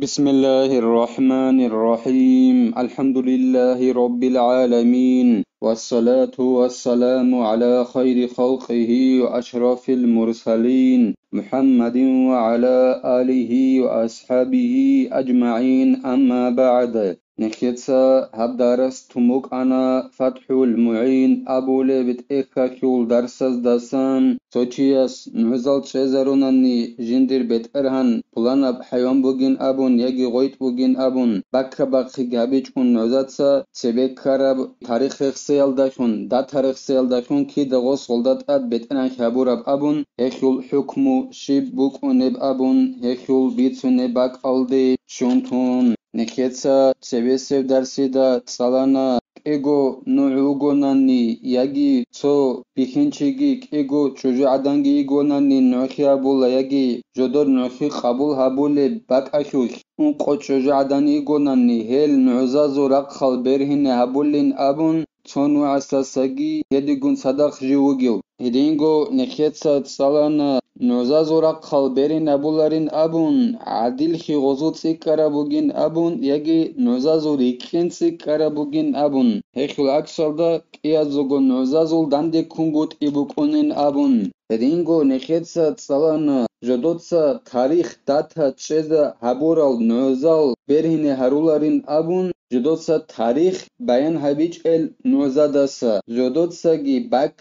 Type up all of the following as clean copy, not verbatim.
بسم الله الرحمن الرحيم الحمد لله رب العالمين والصلاة والسلام على خير خلقه وأشرف المرسلين محمد وعلى آله وأصحابه أجمعين أما بعد نكتسا هبدارس تموك أنا فتح المعين أبو لبت إخاكيول درسز دسان سوچياس نعزل شزروناني جندر بيت إرهان بلانب حيوان بوغين أبون يجي غويت بوغين أبون بكا بقى جابيج كون نعزاتسا سبك كرب تاريخ خسيال داشون دا تاريخ سيال داشون كي دغو سولدات أد بيت إرهان خابورب أبون هكيول حكمو شيب بوك أنب أبون هكيول بيتسو نباك ألدي شونتون نكتسا سبسيب درسيدا تسالانا ego nuugo nani yagi so bihinchigi ego chuju adangi ego nani nukhia bula yagi jodor nukhi qabul habule bakashush un qochuju adani ego nani hel nuzazu raqkhal berhin habulin abun chonu asasagi yedigun sadaq jiwugil Hidingo nekhetsa tsalana nuzazu raqkhal berin abularin abun adil khi gozut sikara bugin abun yagi nuzazu rikin sikara bugin abun hekul aksalda kiazugo nuzazul dande kungut ibukunin abun Hidingo nekhetsa tsalana jodotsa tarikh data cheza habural nuzal berin harularin abun جدوتسا تاریخ بیان هبیچ ال نوزادسا جدوتسا گی بک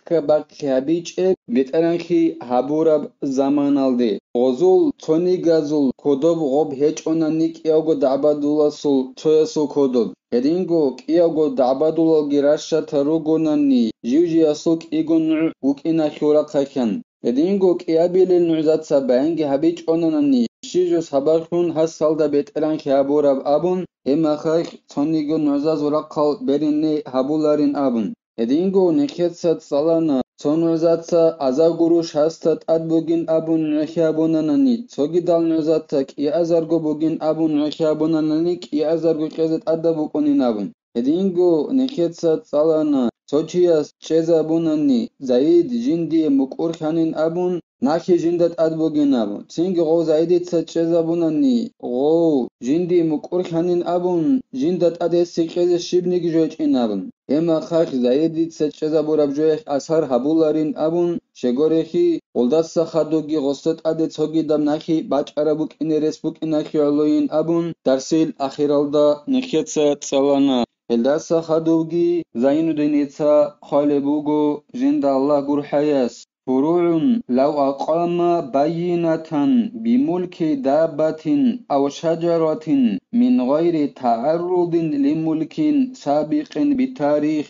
هبیچ ال ویترانخی هبورب زمان aldı. Ozul toni gazul kodob gob heç onanik iago dabadula sul toyasul kodob. Hedingo iago dabadula girasha tarugonani jivji asuk igon ukina khura kakhan. Hedingo kiabilil nuzatsa bayangi habiç onanani Şijos habarhun hasalda betran haburab abun hemachak tonigo nuzaz urakal berinne habularin abun. Edingo neketsat salana sonuzatsa azagurush hastat adbugin abun nukhabunanani sogidal nuzatak i azargo bugin abun nukhabunanani i azargo kezet adabukonin abun. Edingo neketsat salana Sochias chezabunani zaid jindi mukurkhanin abun Nakhi jindat adbugin abun. Singi go zaiditsa chezabunani go jindi mukurkhanin abun jindat adesi keze shibnigi jochin abun. Ema khakh zaiditsa chezaburab joekh ashar habularin abun shegorehi oldassa khadogi gostat ade tsogidam nakhi bacharabu kineres bukinahi aloin abun darsil akhiralda nekhetsa tsalana Eldassa khadogi Zainuddin itsa khalebugo jinda Allah gurhayas فروع لو أقام بينة بملك دابة أو شجرة من غير تعرض لملك سابق بتاريخ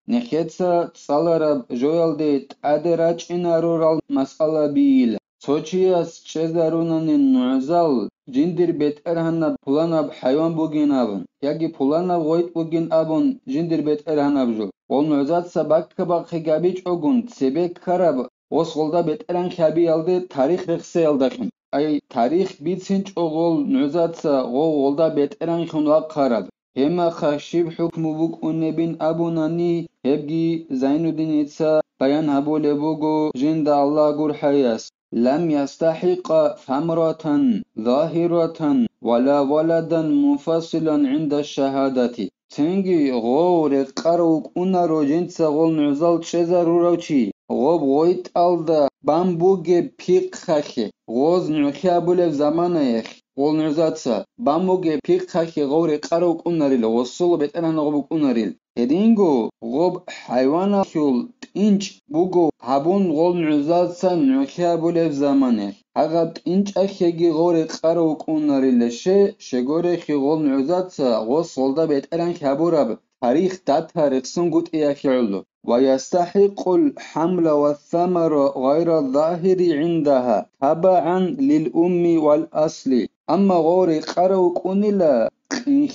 نخيتسا تسالرب جويلديت أدراج إنارورال مسألة بيل Sochias Chezarunanin Nuzal Jindir bet erhanab pulanab hayvan bugin abun. Yagi pulanab goit bugin abun jindir bet erhanab jo. Ol nuzatsa bakka bakka gabich ogun sebek karab Osgolda beteren kabi aldı tarih rexse aldakhın. Ay tarih bitsinç ogol nuzatsa golda beteren khunla qarad. Hema khashib hukmu buk unnebin abunani hebgi Zainuddin itsa bayan habole bugo jinda Allah gur hayas. لم يستحق ثمرة ظاهرة ولا ولدا منفصلا عند الشهادة تنجي غور قروك أنارو جنسا غول نعزال تشزاروروشي غوب غويت ألدا بامبوغي بيق خاكي غوز نعخيابولي زمانيخ غول نعزاتسا بامبوغي بيق خاكي غور قروك أناريل غوصولو بيتانا غوبوك أناريل هدينغو غوب حيوانا خيول تنج بوغو هابون غول نعزاتسا نعخيابولي زمانيخ هغب تنج أخيجي غور قروك أناريل شغوري خي غول نعزاتسا غوصولدا بيتانا خابوراب تاريخ تاريخ سنغوت إياكيعلو ويستحق الحمل والثمر غير الظاهر عندها تبعا للأم والأصل أما غوري قروك أنيلا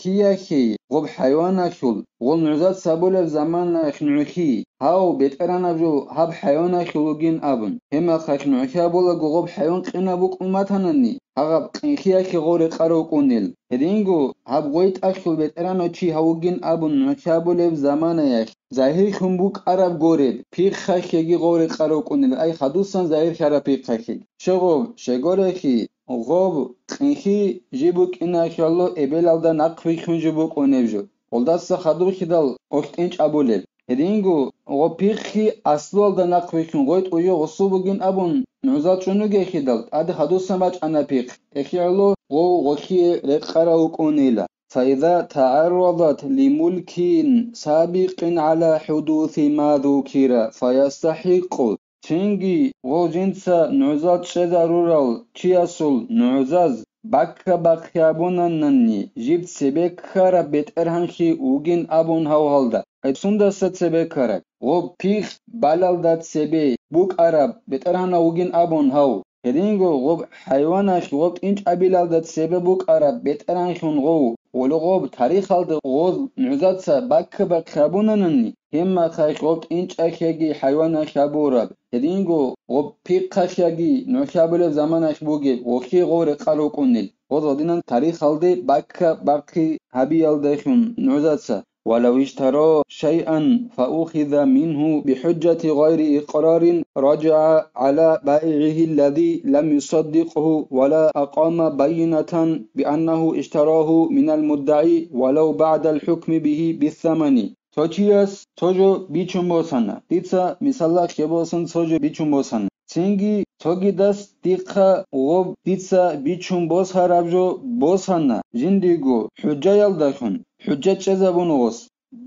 خياخي غب حيوانا شول غل نعزات سابولا زمان خنعخي هاو بيتقرانا جو هاب حيوانا شولوغين أبن هما خنعخي أبولا غب حيوان قنا بوك أمتانني هغب خياخي غوري قروك أنيل هدينغو هاب غويت أخشول بيتقرانا چي هاوغين أبن نعخي أبولا زمان يخ ظاهر خنبوك عرب غوري بيخ خاكي غوري قروك أنيل أي خدوسان ظاهر خرا بيخ خاكي شغب شغوري غوب قنخي جيبوك إنك يالله إبلالدا نقفي خون جيبوك ونبجو ولدس خدو خدال قلت إنش أبولل هدينغو غوبيخي أصلالدا نقفي خون غويت ويو غصوبوغين أبون نعزات شنوغي خدال أدي خدو سماج أنا بيخ إخي يالله غوخي رقراوك ونيلا فإذا تعرضت لملك سابق على حدوث ما ذكر فيستحق تشينغي غوجينسا نعزات شزارورال تشياسول نعزاز باكا باكيابونانني جيبت سبك خارا بيت ارهنخي وغين ابون هاوهالدا ايتسوندا ست سبك خارا غو بيخ بالالدات سبي بوك عرب بيت ارهنا وغين ابون هاو هدينغو غوب حيواناش غوب انش ابيلالدات سبي بوك عرب بيت ارهنخون غو ولغوب تاريخ الد غوز نعزاتسا باكا باكيابونانني هما خايش غوب انش اخيجي حيوانا شابوراب هدينغو غوب بيخ خاشيجي نوشابولف زماناش بوغي وخي غور قالو قنل غوزودينان تاريخ الدي باكا باقي هبي الدخون نعزاتسا ولو اشترى شيئا فأخذ منه بحجة غير إقرار رجع على بائعه الذي لم يصدقه ولا أقام بينة بأنه اشتراه من المدعي ولو بعد الحكم به بالثمن توچياس توجو بيچون بوسانا ديتسا مثالا خيبوسن توجو بيچون بوسانا سينگي توگي داس ديقا غوب ديتسا بيچون بوس هرابجو بوسانا جنديگو حجة يالداخون حجة چزابونوغوس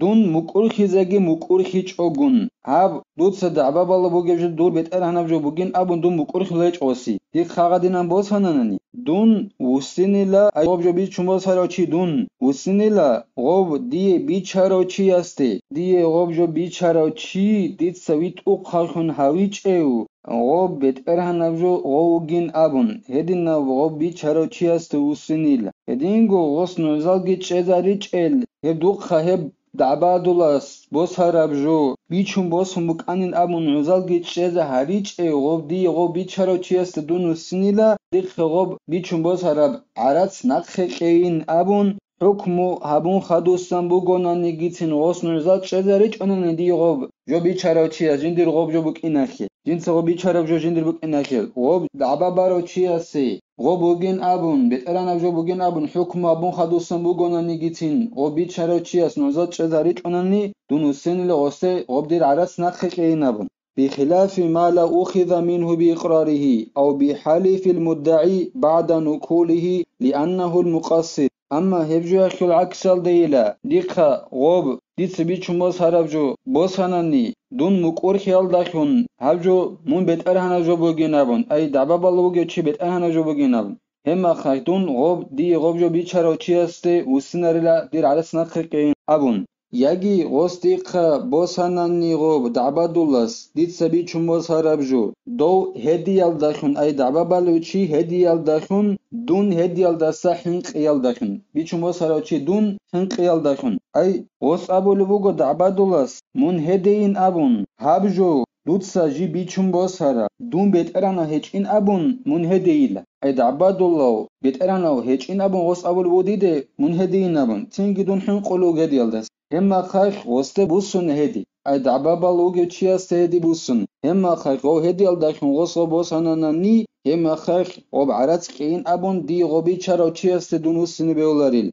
دون مقرخيزاگي مقرخيچوگون هاب دوتسا دعبابالا بوگيجو دور بيت ارهنابجو بوگين ابون دون مقرخيليچ اوسي ديق خاغادينان بوساناناني دون وسينيلا غوبجو بيچون بوس هراچي دون وسينيلا غوب دي بيچاروچي استي دي غوبجو بيچاروچي ديتسا ويت اوقخون هاويچيو غوب بيت ارهنابجو غوگين ابون هدينا غوب بيچاروچي است وسينيلا هدينگو غوس نوزالگي چزاريچيل هبدوق خهب دعبادولاس بوس هرابجو بيچون بوس مكانين ابون نوزالگي چزا هاريچيو غوب دي غوب بيچاروچي است دون وسينيلا ديق غوب بيچون بوس هراب عرات نقخيين ابون حكمو هبون خدوستان بوگوناني گيتين غوس نوزال چزاريچ اوناني دي غوب جو بيچاروچي جندير غوب جو بوك اناخي جنس غوب بيچاروچو جندير بوك اناخي غوب دعباباروچي اسي غوب بوگين ابون بيتران ابجو بوگين ابون حكم ابون خدوستان بوگوناني گيتين غوب بيچاروچي اس نوزال چزاريچ اوناني دونو سن لغوسه غوب دير عرات نقخيين ابون بخلاف ما لا أخذ منه بإقراره أو بحلف المدعي بعد نقوله لأنه المقصر أما هبجو أخي العكسال ديلا ديقا غوب ديت بيچون بوس هرابجو بوس هناني دون مقور خيال داخون هبجو مون بيت ارهانا جو بوگينابون أي دعبا بالوگو چي بيت ارهانا جو بوگينابون هما خايتون غوب دي غوب جو بيچارو چي استه وسنرلا دير على سنققين أبون ياگي غوستيقا بوساناني غوب دعبادولاس ديت سبي چون بوس هرابجو دو هديال داخون أي دعبا بالوچي هديال داخون دون هديال داسا حنق يال داخون بيچون بوس هراوچي دون حنق يال داخون أي غوس أبولو بوگو دعبادولاس مون هدين أبون هابجو دوتسا جي بيچون بوس هرا دون بيت ارانا هيچين أبون مون هديلا أي دعبادولاو بيت ارانا هيچين أبون غوس أبولو بوديده مون هدين أبون تنگي دون حنقلو هديال داس هما خايخ وسته بوسن هدي أي دعبابا لوگو چياست هدي بوسن هما خايخ غو هديال داخون غوصو بوساناناني هما خايخ غوب عرات كين أبون دي غوبي چارو چياست دونو سن بيولاريل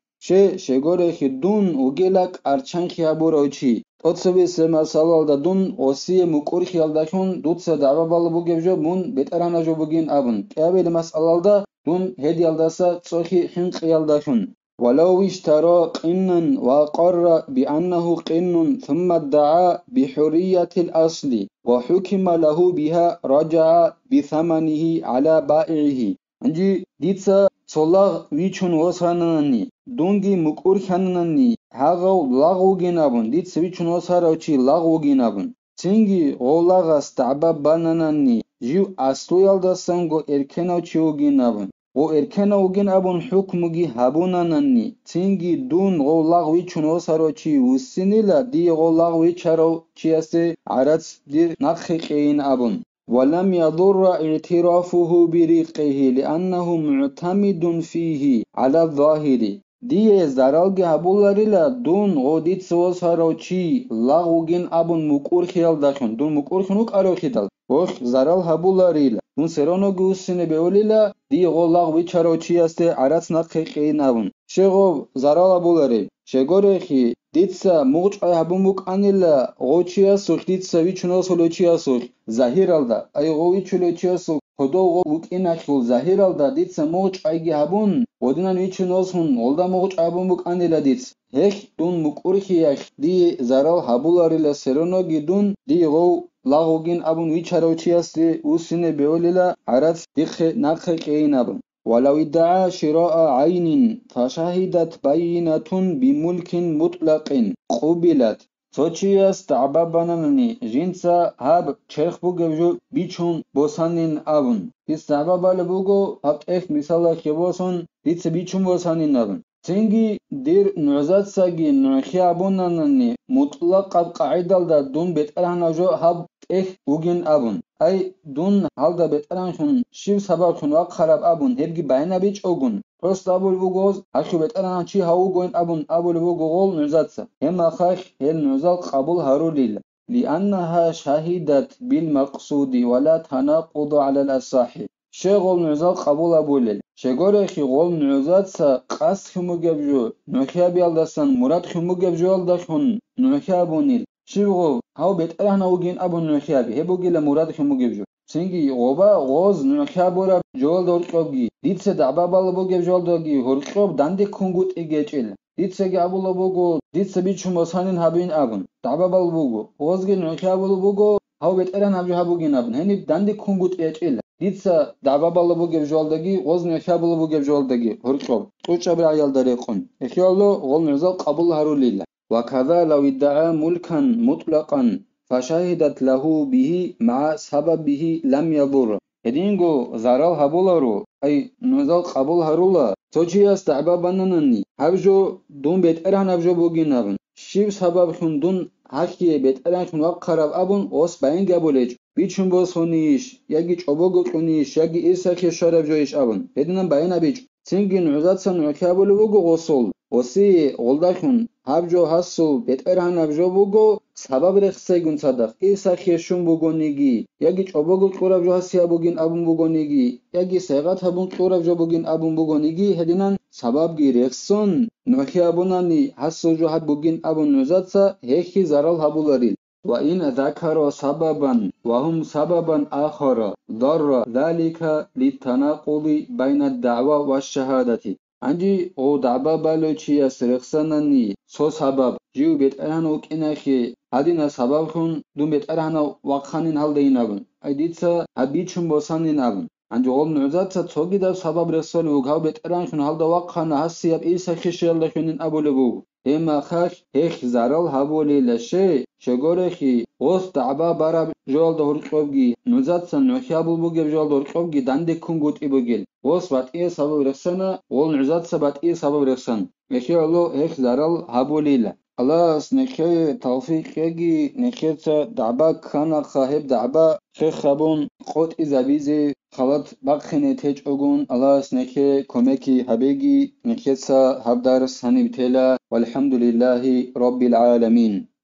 شگوره خي دون وگيلاك أرچان خيابورو چي توتسبي سما سالال دا دون وسي مقور خيال داخون دوتسا دعبابا لوگو مون بيترانا جو بوگين أبون كابل مسألال دا دون هديال داسا تصوخي حنق خيال داخون ولو اشترى قنا وقر بأنه قن ثم ادعى بحرية الأصل وحكم له بها رجع بثمنه على بائعه انجي ديتسا صلاغ ويچون وساناني دونگي مقور خاناني هاغو لاغو گينابون ديتسا ويچون وساراوچي لاغو گينابون تنگي غولاغاس تعباب باناناني جيو أستو يالداسانگو اركناوچي وگينابون و اركنا وگين ابون حكمگي هابوناناني تنگي دون غولاغوي چونو ساروچي وسنيلا دي غولاغوي چارو چياسي عرات دير نخيقين ابون ولم يضر اعترافه بريقه لأنه معتمد فيه على الظاهر Die zaralge habularila dun godit sos harochi lagugin abun mukurkhil dakhun dun mukurkhun uqarokhidal och zaral habularila dun serono gusine beolila di golag vicharochi aste arats nakheqinavun shego zaral habulare shegorexi ditsa muqqa habumuk anila gochia suxditsa vichnos holochia sux zahiralda ay govichulochia sux Hodo ukinachul zahiralda ditsa muqqa habun Odinan vichunos hun olda muqqa habumuk anila dits hech dun mukurxiyax di zaral habularila serono gidun di go lagugin abun vicharochiaste usine beolila arats dikhe nakhe qeinabun ولو ادعى شراء عين فشهدت بينة بملك مطلق قبلت Sochias ta'babanani jinsa hab cherх bugevju bichun bosanin avun. Dis ta'babale bugo hab ech misala khiboson ditse bichun bosanin avun. Tingi dir nuzatsagi nukhiabunanani mutlaq qaidalda dun betarhanajo hab ech ugin avun. Ay dun halda betarhanshun shiv sababshun wa kharab avun hebgi bayna bich ogun. Prost abul bugoz akhu betarhanchi hau goin avun abul bugol nuzatsa. Hem akhash hel nuzal qabul harulil. لأنها شهدت بالمقصود ولا تناقض على الأصح. شغل نعزال قبول أبولل شغورخي غول نعزاتسا قاس خموغبجو نوخيابي الدسان مراد خموغبجو الدشون نوخيابونيل شغل هاو بيت أرهنا وجين أبو نوخيابي هبوغي لمراد خموغبجو سنگي غوبا غوز نوخيابورا جول دورقوبگي ديتسا دعبا بالبوغب جول دوغي هورقوب داندي كونگوت إيجيچيل ديتساگي أبولا بوغو ديتسا بيچون بسانين هابين أبون دعبا بالبوغو غوزگي نوخيابولو بوغو هاو بيت أرهنا بجو هابوغين أبون هني داندي كونگوت إيجيل Ditsa dababalla bu gebjoldagi g'ozni shabulu bu gebjoldagi hurqob uchabra ayaldarequn ihyallo g'olnizal qabul harulilla wa kadha law idda'a mulkan mutlaqan fashahidat lahu bihi ma'a sababihi lam yadur edingo zaral habularu ay nizal qabul harula sochias dababanani habjo dun bet erhan habjo buginavun shiv sabab khundun hakiye bet erhan khun waqarab abun os bayin gabulej Bichun bosonish, yagi chobogo kunish, yagi isakhe sharabjoish abun. Hedinan bayina bich. Singin uzatsan ukabulu bugo gosol. Osi oldakun habjo hasu beterhan habjo bugo sabab rekhsegun sadaq. Isakhe shun bugonigi, yagi chobogo kurabjo hasi abugin abun bugonigi, yagi segat habun kurabjo bugin abun bugonigi hedinan sabab gi rekhson. Nukhabunani hasu jo habugin abun uzatsa hekhi zaral habulari. وإن ذكروا سببا وهم سببا آخر ضر ذلك للتناقض بين الدعوة والشهادة عندي او دعبا بالوچيا سرخسنني سو سبب جيو بيت ارهن وكيناخي هدينا سببكم دوم بيت ارهن وقخانين هالدينابن ايديتسا هبيچون بوسانين ابن عندي غول نعزاتسا توغيدا سبب رسول وغاو بيت ارهن هالدا وقخانا هسياب إيسا خشيال لخنين أبو لبو هما خاش هيخ زارال هابولي لشي شغورخي اوس تعبا برا جول دور قوبگي نوزاتسن نوخيابو بوگي جول دور قوبگي داندي كونگوت يبوگيل اوس بات اي سبب رخصنا ول نوزاتسا بات اي سبب رخصن مخي الله هيخ زارال هابولي لا الله سنخي توفيق يجي نخيتا دعبا كانا خاهب دعبا خبون قوت إزابيزي خلط بقخني تيج أغون الله سنخي كوميكي هبيجي نخيتا هبدار سنبتلا والحمد لله رب العالمين